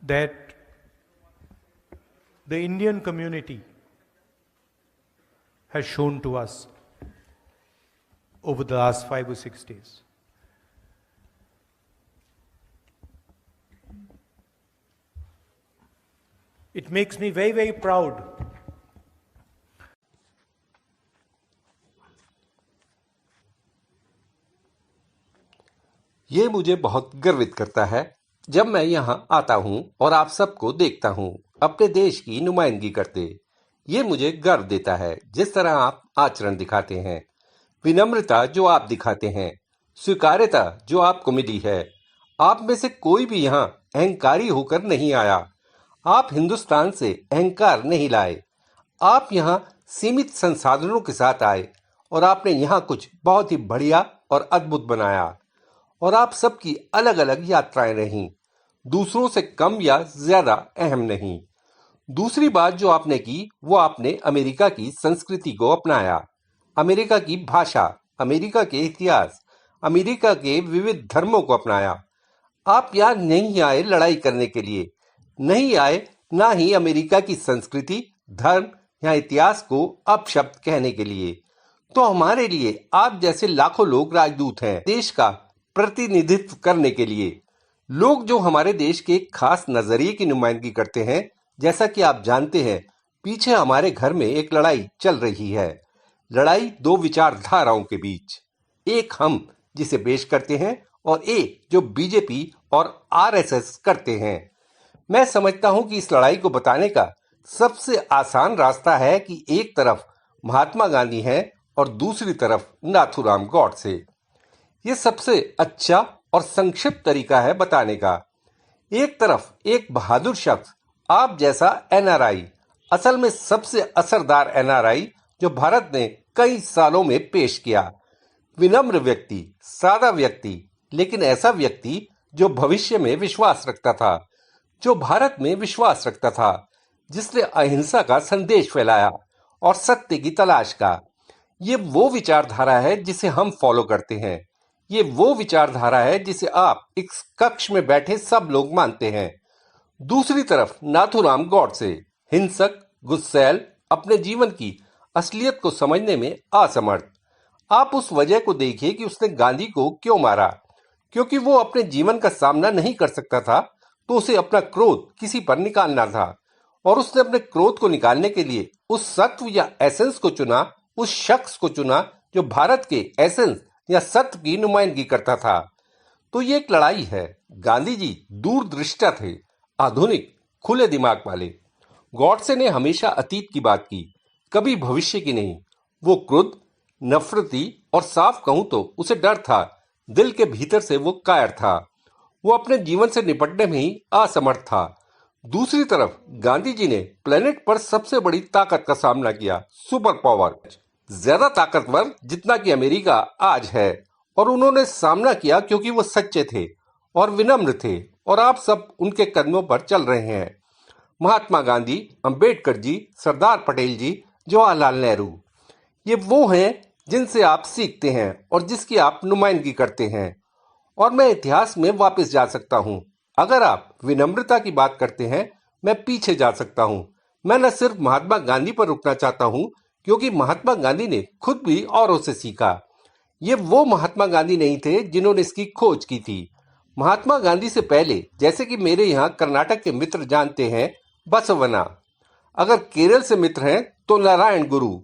that the Indian community has shown to us over the last 5 or 6 days. It makes me very, very proud ये मुझे बहुत गर्वित करता है जब मैं यहाँ आता हूँ और आप सबको देखता हूँ अपने देश की नुमाइंदगी करते। ये मुझे गर्व देता है जिस तरह आप आचरण दिखाते हैं, विनम्रता जो आप दिखाते हैं, स्वीकार्यता जो आपको मिली है। आप में से कोई भी यहाँ अहंकारी होकर नहीं आया। आप हिंदुस्तान से अहंकार नहीं लाए। आप यहाँ सीमित संसाधनों के साथ आए और आपने यहाँ कुछ बहुत ही बढ़िया और अद्भुत बनाया। और आप सबकी अलग अलग यात्राएं रहीं, दूसरों से कम या ज्यादा अहम नहीं। दूसरी बात जो आपने की वो आपने अमेरिका की संस्कृति को अपनाया, अमेरिका की भाषा, अमेरिका के इतिहास, अमेरिका के विविध धर्मों को अपनाया। आप यहाँ नहीं आए लड़ाई करने के लिए, नहीं आए ना ही अमेरिका की संस्कृति, धर्म या इतिहास को अपशब्द कहने के लिए। तो हमारे लिए आप जैसे लाखों लोग राजदूत हैं, देश का प्रतिनिधित्व करने के लिए, लोग जो हमारे देश के एक खास नजरिए की नुमाइंदगी करते हैं। जैसा कि आप जानते हैं, पीछे हमारे घर में एक लड़ाई चल रही है, लड़ाई दो विचारधाराओं के बीच, एक हम जिसे पेश करते हैं और एक जो बीजेपी और आरएसएस करते हैं। मैं समझता हूं कि इस लड़ाई को बताने का सबसे आसान रास्ता है कि एक तरफ महात्मा गांधी हैं और दूसरी तरफ नाथूराम गॉडसे। ये सबसे अच्छा और संक्षिप्त तरीका है बताने का। एक तरफ एक बहादुर शख्स, आप जैसा एनआरआई, असल में सबसे असरदार एनआरआई जो भारत ने कई सालों में पेश किया। विनम्र व्यक्ति, सादा व्यक्ति, लेकिन ऐसा व्यक्ति जो भविष्य में विश्वास रखता था, जो भारत में विश्वास रखता था, जिसने अहिंसा का संदेश फैलाया और सत्य की तलाश का। ये वो विचारधारा है जिसे हम फॉलो करते हैं। ये वो विचारधारा है जिसे आप इस कक्ष में बैठे सब लोग मानते हैं। दूसरी तरफ नाथूराम गॉडसे, हिंसक, गुस्सैल, अपने जीवन की असलियत को समझने में असमर्थ। आप उस वजह को देखिए कि उसने गांधी को क्यों मारा। क्योंकि वो अपने जीवन का सामना नहीं कर सकता था, तो उसे अपना क्रोध किसी पर निकालना था। और उसने अपने क्रोध को निकालने के लिए उस सत्व या एसेंस को चुना, उस शख्स को चुना जो भारत के एसेंस या सत्य की नुमाइंदगी करता था। तो ये एक लड़ाई है। गांधी जी दूरदृष्टा थे, आधुनिक, खुले दिमाग वाले। गॉडसे ने हमेशा अतीत की बात की, कभी भविष्य की नहीं। वो क्रुद्ध, नफरती और साफ कहूं तो उसे डर था। दिल के भीतर से वो कायर था। वो अपने जीवन से निपटने में ही असमर्थ था। दूसरी तरफ गांधी जी ने प्लेनेट पर सबसे बड़ी ताकत का सामना किया, सुपर पावर, ज्यादा ताकतवर जितना कि अमेरिका आज है। और उन्होंने सामना किया क्योंकि वो सच्चे थे और विनम्र थे, और आप सब उनके कदमों पर चल रहे हैं। महात्मा गांधी, अंबेडकर जी, सरदार पटेल जी, जवाहरलाल नेहरू, ये वो हैं जिनसे आप सीखते हैं और जिसकी आप नुमाइंदगी करते हैं। और मैं इतिहास में वापस जा सकता हूँ। अगर आप विनम्रता की बात करते हैं, मैं पीछे जा सकता हूँ। मैं न सिर्फ महात्मा गांधी पर रुकना चाहता हूँ, क्योंकि महात्मा गांधी ने खुद भी औरों से सीखा। ये वो महात्मा गांधी नहीं थे जिन्होंने इसकी खोज की थी। महात्मा गांधी से पहले, जैसे कि मेरे यहाँ कर्नाटक के मित्र जानते हैं, बसवना। अगर केरल से मित्र हैं तो नारायण गुरु।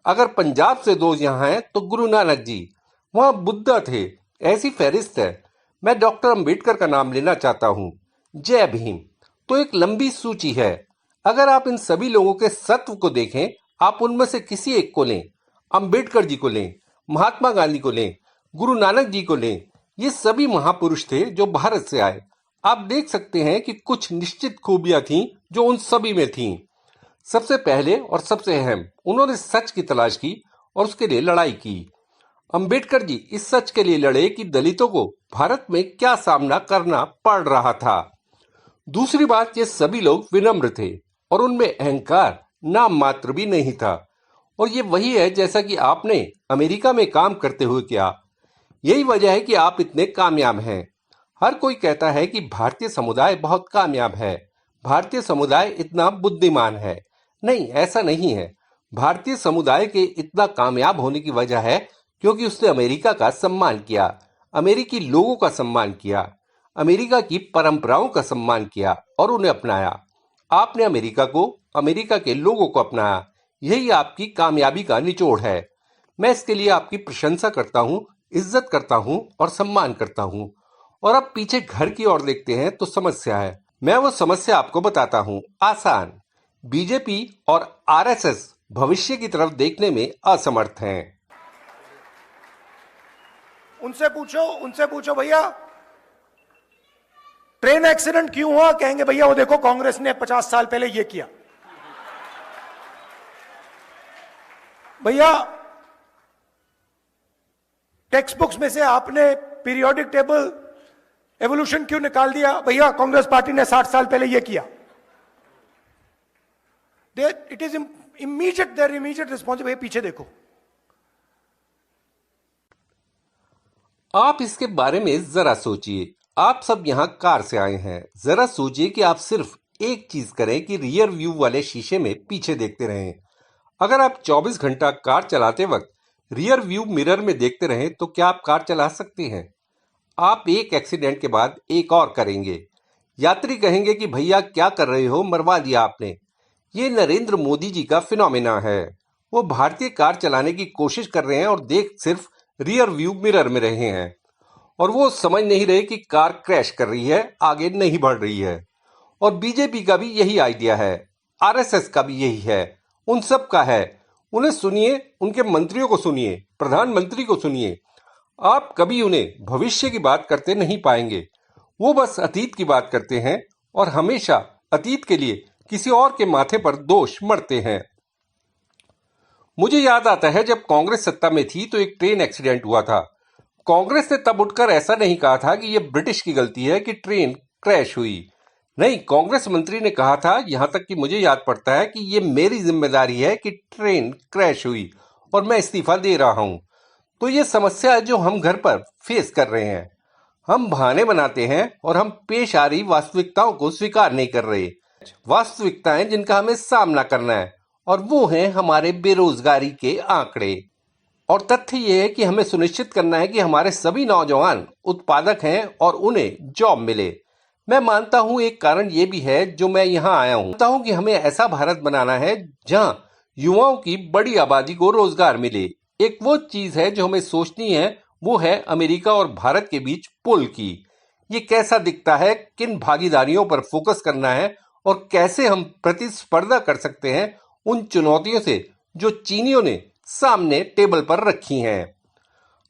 अगर पंजाब से दोस्त यहाँ हैं तो गुरु नानक जी। वहाँ बुद्धा थे। ऐसी फहरिस्त है। मैं डॉक्टर अंबेडकर का नाम लेना चाहता हूँ। जय भीम। तो एक लंबी सूची है। अगर आप इन सभी लोगों के सत्व को देखें, आप उनमें से किसी एक को लें, अंबेडकर जी को लें, महात्मा गांधी को लें, गुरु नानक जी को लें, ये सभी महापुरुष थे जो भारत से आए। आप देख सकते हैं कि कुछ निश्चित खूबियां थीं जो उन सभी में थीं। सबसे पहले और सबसे अहम, उन्होंने सच की तलाश की और उसके लिए लड़ाई की। अंबेडकर जी इस सच के लिए लड़े कि दलितों को भारत में क्या सामना करना पड़ रहा था। दूसरी बात, ये सभी लोग विनम्र थे और उनमें अहंकार नाम मात्र भी नहीं था। और ये वही है जैसा कि आपने अमेरिका में काम करते हुए किया। यही वजह है कि आप इतने कामयाब हैं। हर कोई कहता है कि भारतीय समुदाय बहुत कामयाब है, भारतीय समुदाय इतना बुद्धिमान है। नहीं, ऐसा नहीं है। भारतीय समुदाय के इतना कामयाब होने की वजह है क्योंकि उसने अमेरिका का सम्मान किया, अमेरिकी लोगों का सम्मान किया, अमेरिका की परंपराओं का सम्मान किया और उन्हें अपनाया। आपने अमेरिका को, अमेरिका के लोगों को अपनाया। यही आपकी कामयाबी का निचोड़ है। मैं इसके लिए आपकी प्रशंसा करता हूं, इज्जत करता हूं और सम्मान करता हूं। और अब पीछे घर की ओर देखते हैं तो समस्या है। मैं वो समस्या आपको बताता हूं। आसान। बीजेपी और आरएसएस भविष्य की तरफ देखने में असमर्थ हैं। उनसे पूछो भैया ट्रेन एक्सीडेंट क्यों हुआ, कहेंगे भैया वो देखो कांग्रेस ने 50 साल पहले ये किया। भैया टेक्स्ट बुक्स में से आपने पीरियोडिक टेबल एवोल्यूशन क्यों निकाल दिया, भैया कांग्रेस पार्टी ने 60 साल पहले ये किया। It is immediate responsibility. पीछे देखो। आप इसके बारे में जरा सोचिए। आप सब यहाँ कार से आए हैं। जरा सोचिए कि आप सिर्फ एक चीज करें कि रियर व्यू वाले शीशे में पीछे देखते रहें। अगर आप 24 घंटा कार चलाते वक्त रियर व्यू मिरर में देखते रहें तो क्या आप कार चला सकते हैं? आप एक एक्सीडेंट के बाद एक और करेंगे। यात्री कहेंगे कि भैया क्या कर रहे हो, मरवा दिया आपने। ये नरेंद्र मोदी जी का फिनोमेना है। वो भारतीय कार चलाने की कोशिश कर रहे हैं और देख सिर्फ रियर व्यू मिरर में रहे हैं और वो समझ नहीं रहे कि कार क्रैश कर रही है, आगे नहीं बढ़ रही है। और बीजेपी का भी यही आइडिया है, आरएसएस का भी यही है, उन सब का है। उन्हें सुनिए, उनके मंत्रियों को सुनिए, प्रधानमंत्री को सुनिए। आप कभी उन्हें भविष्य की बात करते नहीं पाएंगे। वो बस अतीत की बात करते हैं और हमेशा अतीत के लिए किसी और के माथे पर दोष मढ़ते हैं। मुझे याद आता है जब कांग्रेस सत्ता में थी तो एक ट्रेन एक्सीडेंट हुआ था। कांग्रेस ने तब उठकर ऐसा नहीं कहा था कि यह ब्रिटिश की गलती है कि ट्रेन क्रैश हुई। नहीं, कांग्रेस मंत्री ने कहा था, यहां तक कि मुझे याद पड़ता है, कि ये मेरी जिम्मेदारी है कि ट्रेन क्रैश हुई और मैं इस्तीफा दे रहा हूं। तो ये समस्या है जो हम घर पर फेस कर रहे हैं। हम बहाने बनाते हैं और हम पेश आ रही वास्तविकताओं को स्वीकार नहीं कर रहे। वास्तविकताएं जिनका हमें सामना करना है, और वो हैं हमारे बेरोजगारी के आंकड़े। और तथ्य ये है कि हमें सुनिश्चित करना है कि हमारे सभी नौजवान उत्पादक हैं और उन्हें जॉब मिले। मैं मानता हूं एक कारण ये भी है जो मैं यहाँ आया हूं। मानता हूं कि हमें ऐसा भारत बनाना है जहां युवाओं की बड़ी आबादी को रोजगार मिले। एक वो चीज है जो हमें सोचनी है, वो है अमेरिका और भारत के बीच पुल की। ये कैसा दिखता है, किन भागीदारियों पर फोकस करना है और कैसे हम प्रतिस्पर्धा कर सकते हैं उन चुनौतियों से जो चीनियों ने सामने टेबल पर रखी हैं।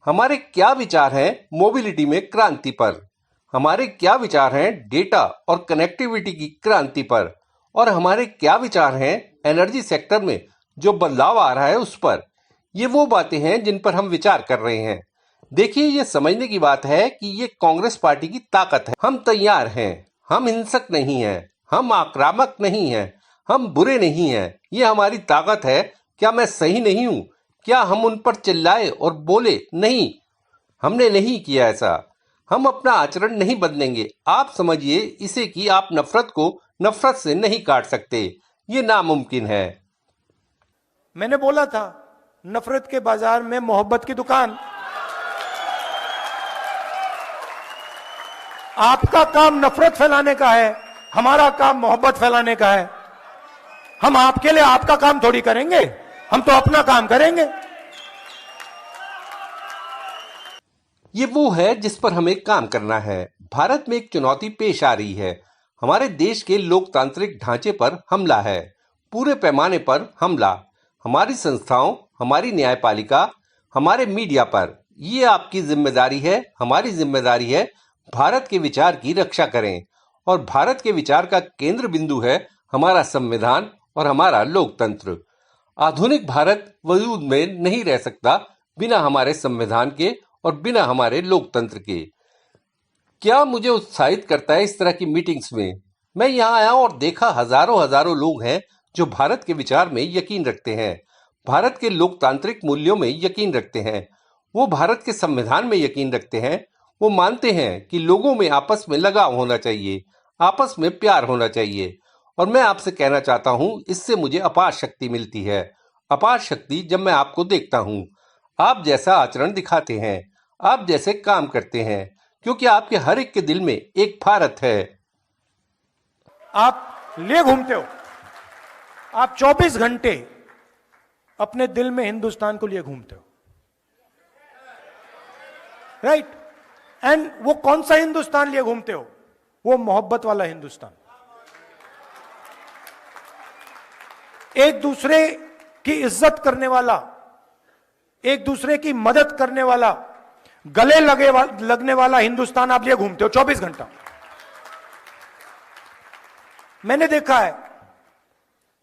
हमारे क्या विचार हैं मोबिलिटी में क्रांति पर? हमारे क्या विचार हैं डेटा और कनेक्टिविटी की क्रांति पर? और हमारे क्या विचार हैं एनर्जी सेक्टर में जो बदलाव आ रहा है उस पर? ये वो बातें हैं जिन पर हम विचार कर रहे हैं। देखिए, ये समझने की बात है कि ये कांग्रेस पार्टी की ताकत है। हम तैयार हैं, हम हिंसक नहीं हैं, हम आक्रामक नहीं हैं, हम बुरे नहीं हैं। ये हमारी ताकत है। क्या मैं सही नहीं हूं? क्या हम उन पर चिल्लाए और बोले? नहीं, हमने नहीं किया ऐसा। हम अपना आचरण नहीं बदलेंगे। आप समझिए इसे कि आप नफरत को नफरत से नहीं काट सकते। ये नामुमकिन है। मैंने बोला था नफरत के बाजार में मोहब्बत की दुकान। आपका काम नफरत फैलाने का है, हमारा काम मोहब्बत फैलाने का है। हम आपके लिए आपका काम थोड़ी करेंगे, हम तो अपना काम करेंगे। ये वो है जिस पर हमें काम करना है। भारत में एक चुनौती पेश आ रही है। हमारे देश के लोकतांत्रिक ढांचे पर हमला है, पूरे पैमाने पर हमला। हमारी संस्थाओं, हमारी न्यायपालिका, हमारे मीडिया पर। ये आपकी जिम्मेदारी है, हमारी जिम्मेदारी है। भारत के विचार की रक्षा करें। और भारत के विचार का केंद्र बिंदु है हमारा संविधान और हमारा लोकतंत्र। आधुनिक भारत वजूद में नहीं रह सकता बिना हमारे संविधान के और बिना हमारे लोकतंत्र के। क्या मुझे उत्साहित करता है इस तरह की मीटिंग्स में? मैं यहाँ आया और देखा हजारों हजारों लोग हैं जो भारत के विचार में यकीन रखते हैं, भारत के लोकतांत्रिक मूल्यों में यकीन रखते हैं, वो भारत के संविधान में यकीन रखते हैं, वो मानते हैं कि लोगों में आपस में लगाव होना चाहिए, आपस में प्यार होना चाहिए। और मैं आपसे कहना चाहता हूं, इससे मुझे अपार शक्ति मिलती है। अपार शक्ति जब मैं आपको देखता हूं, आप जैसा आचरण दिखाते हैं, आप जैसे काम करते हैं, क्योंकि आपके हर एक के दिल में एक भारत है। आप लिए घूमते हो, आप 24 घंटे अपने दिल में हिंदुस्तान को लिए घूमते हो, राइट? एंड वो कौन सा हिंदुस्तान लिए घूमते हो? वो मोहब्बत वाला हिंदुस्तान, एक दूसरे की इज्जत करने वाला, एक दूसरे की मदद करने वाला, गले लगने वाला हिंदुस्तान आप लिए घूमते हो 24 घंटा। मैंने देखा है,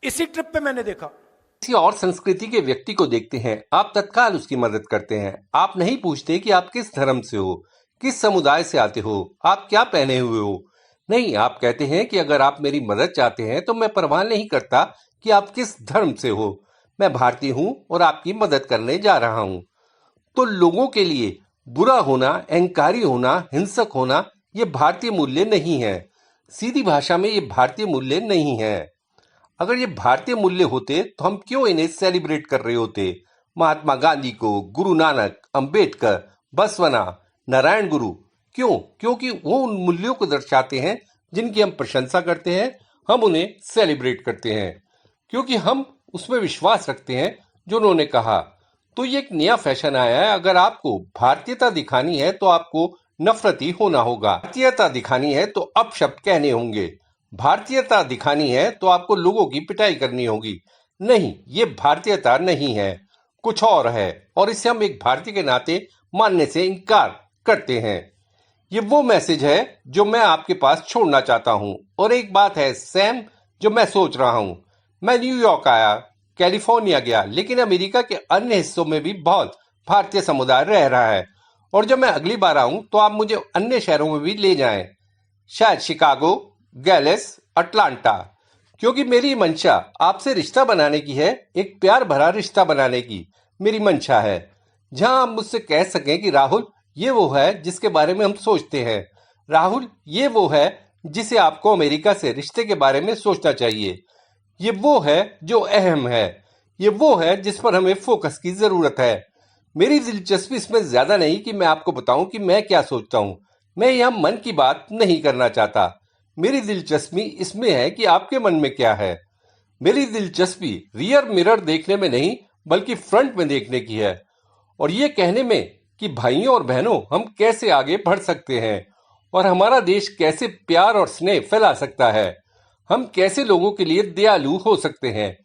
इसी ट्रिप पे मैंने देखा। किसी और संस्कृति के व्यक्ति को देखते हैं, आप तत्काल उसकी मदद करते हैं। आप नहीं पूछते कि आप किस धर्म से हो, किस समुदाय से आते हो, आप क्या पहने हुए हो। नहीं, आप कहते हैं कि अगर आप मेरी मदद चाहते हैं तो मैं परवाह नहीं करता कि आप किस धर्म से हो, मैं भारतीय हूं और आपकी मदद करने जा रहा हूं। तो लोगों के लिए बुरा होना, अहंकारी होना, हिंसक होना, ये भारतीय मूल्य नहीं है। सीधी भाषा में ये भारतीय मूल्य नहीं है। अगर ये भारतीय मूल्य होते तो हम क्यों इन्हें सेलिब्रेट कर रहे होते? महात्मा गांधी को, गुरु नानक, अंबेडकर, बसवना, नारायण गुरु, क्यों? क्योंकि वो उन मूल्यों को दर्शाते हैं जिनकी हम प्रशंसा करते हैं, हम उन्हें सेलिब्रेट करते हैं, क्योंकि हम उसमें विश्वास रखते हैं जो उन्होंने कहा। तो ये एक नया फैशन आया है, अगर आपको भारतीयता दिखानी है तो आपको नफरती होना होगा। भारतीयता दिखानी है तो अपशब्द कहने होंगे। भारतीयता दिखानी है तो आपको लोगों की पिटाई करनी होगी। नहीं, ये भारतीयता नहीं है, कुछ और है, और इसे हम एक भारतीय के नाते मानने से इनकार करते हैं। ये वो मैसेज है जो मैं आपके पास छोड़ना चाहता हूं। और एक बात है सैम, जो मैं सोच रहा हूं, मैं न्यूयॉर्क आया, कैलिफोर्निया गया, लेकिन अमेरिका के अन्य हिस्सों में भी बहुत भारतीय समुदाय रह रहा है। और जब मैं अगली बार आऊं तो आप मुझे अन्य शहरों में भी ले जाएं, शायद शिकागो, गैलेस, अटलांटा, क्योंकि मेरी मंशा आपसे रिश्ता बनाने की है, एक प्यार भरा रिश्ता बनाने की मेरी मंशा है, जहां आप मुझसे कह सकें कि राहुल ये वो है जिसके बारे में हम सोचते हैं, राहुल ये वो है जिसे आपको अमेरिका से रिश्ते के बारे में सोचना चाहिए, ये वो है जो अहम है, ये वो है जिस पर हमें फोकस की जरूरत है। मेरी दिलचस्पी इसमें ज्यादा नहीं कि मैं आपको बताऊं कि मैं क्या सोचता हूं, मैं यहां मन की बात नहीं करना चाहता। मेरी दिलचस्पी इसमें है कि आपके मन में क्या है। मेरी दिलचस्पी रियर मिरर देखने में नहीं बल्कि फ्रंट में देखने की है, और ये कहने में कि भाइयों और बहनों हम कैसे आगे बढ़ सकते हैं और हमारा देश कैसे प्यार और स्नेह फैला सकता है, हम कैसे लोगों के लिए दयालु हो सकते हैं।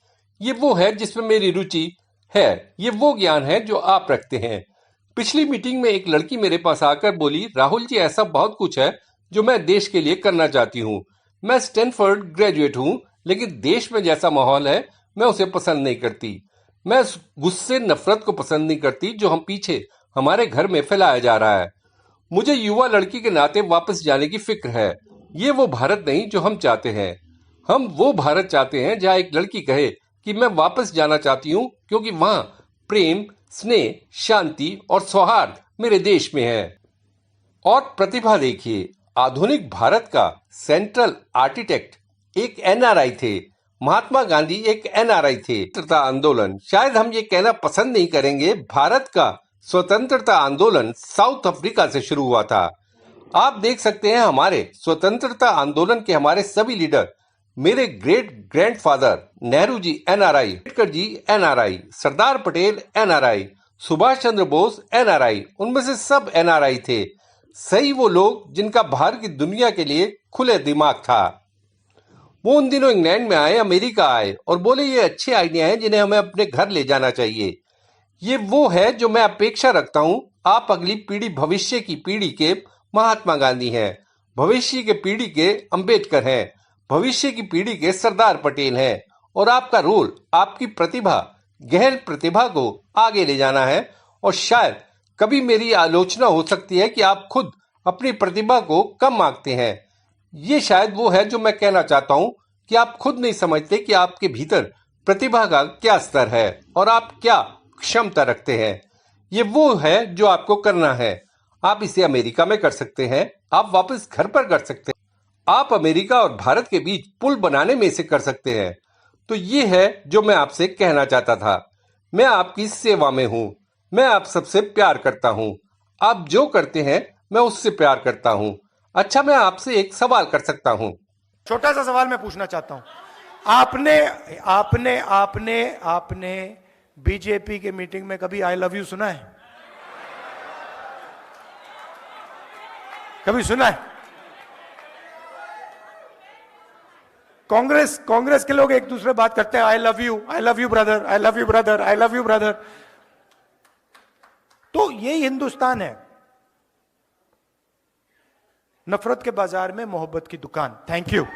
ये वो है जिसमें मेरी रुचि है, ये वो ज्ञान है जो आप रखते हैं। पिछली मीटिंग में एक लड़की मेरे पास आकर बोली, राहुल जी ऐसा बहुत कुछ है जो मैं देश के लिए करना चाहती हूँ। मैं स्टैनफोर्ड ग्रेजुएट हूँ, लेकिन देश में जैसा माहौल है मैं उसे पसंद नहीं करती। मैं उस गुस्से, नफरत को पसंद नहीं करती जो हम पीछे हमारे घर में फैलाया जा रहा है। मुझे युवा लड़की के नाते वापस जाने की फिक्र है। ये वो भारत नहीं जो हम चाहते हैं। हम वो भारत चाहते हैं जहां एक लड़की कहे कि मैं वापस जाना चाहती हूं, क्योंकि वहां प्रेम, स्नेह, शांति और सौहार्द मेरे देश में है। और प्रतिभा देखिए, आधुनिक भारत का सेंट्रल आर्किटेक्ट एक एनआरआई थे। महात्मा गांधी एक एनआरआई थे। स्वतंत्रता आंदोलन, शायद हम ये कहना पसंद नहीं करेंगे, भारत का स्वतंत्रता आंदोलन साउथ अफ्रीका से शुरू हुआ था। आप देख सकते हैं हमारे स्वतंत्रता आंदोलन के हमारे सभी लीडर, मेरे great grandfather Nehru ji NRI, Ambedkar ji NRI, Sardar Patel NRI, Subhash Chandra Bose NRI, उनमें से सब एनआरआई थे। सही वो लोग जिनका बाहर की दुनिया के लिए खुले दिमाग था। वो उन दिनों इंग्लैंड में आए, अमेरिका आए और बोले ये अच्छे आइडिया हैं जिन्हें हमें अपने घर ले जाना चाहिए। ये वो है जो मैं अपेक्षा रखता हूं। आप अगली पीढ़ी, भविष्य की पीढ़ी के महात्मा गांधी हैं, भविष्य के पीढ़ी के अंबेडकर हैं, भविष्य की पीढ़ी के सरदार पटेल हैं, और आपका रोल, आपकी प्रतिभा, गहन प्रतिभा को आगे ले जाना है। और शायद कभी मेरी आलोचना हो सकती है कि आप खुद अपनी प्रतिभा को कम आंकते हैं। ये शायद वो है जो मैं कहना चाहता हूं कि आप खुद नहीं समझते कि आपके भीतर प्रतिभा का क्या स्तर है और आप क्या क्षमता रखते हैं। ये वो है जो आपको करना है। आप इसे अमेरिका में कर सकते हैं, आप वापस घर पर कर सकते हैं, आप अमेरिका और भारत के बीच पुल बनाने में इसे कर सकते हैं। तो ये है जो मैं आपसे कहना चाहता था। मैं आपकी सेवा में हूं। मैं आप सबसे प्यार करता हूं। आप जो करते हैं मैं उससे प्यार करता हूं। अच्छा, मैं आपसे एक सवाल कर सकता हूं? छोटा सा सवाल मैं पूछना चाहता हूं। आपने आपने आपने आपने बीजेपी के मीटिंग में कभी आई लव यू सुना है? कभी सुना है? कांग्रेस के लोग एक दूसरे बात करते हैं, I love you brother, I love you brother, I love you brother. तो यही हिंदुस्तान है, नफरत के बाजार में मोहब्बत की दुकान। Thank you.